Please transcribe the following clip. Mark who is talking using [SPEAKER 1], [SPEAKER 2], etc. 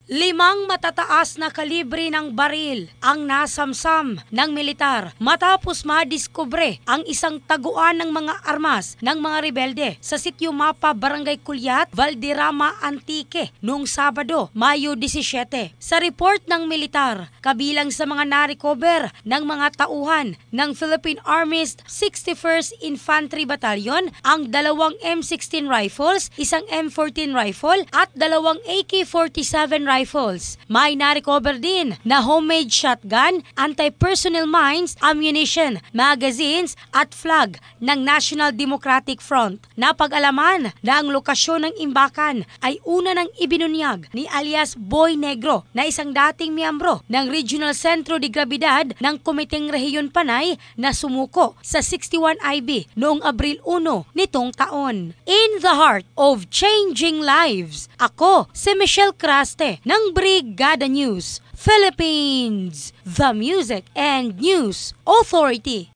[SPEAKER 1] 5 matataas na kalibre ng baril ang nasamsam ng militar matapos madiskubre ang isang taguan ng mga armas ng mga rebelde sa Sitio Mapa, Barangay Culiat, Valderrama, Antique noong Sabado, Mayo 17. Sa report ng militar, kabilang sa mga na-recover ng mga tauhan ng Philippine Army's 61st Infantry Battalion ang 2 M16 rifles, isang M14 rifle at 2 AK-47 rifles. May na-recover din na homemade shotgun, anti-personnel mines, ammunition, magazines at flag ng National Democratic Front. Napag-alaman na ang lokasyon ng imbakan ay una nang ibinunyag ni alias Boy Negro na isang dating miyembro ng Regional Centro de Gravidad ng Komiteng Rehiyon Panay na sumuko sa 61 IB noong Abril 1 nitong taon. In the heart of changing lives, ako si Michelle Craste ng Brigada News Philippines, the Music and News Authority.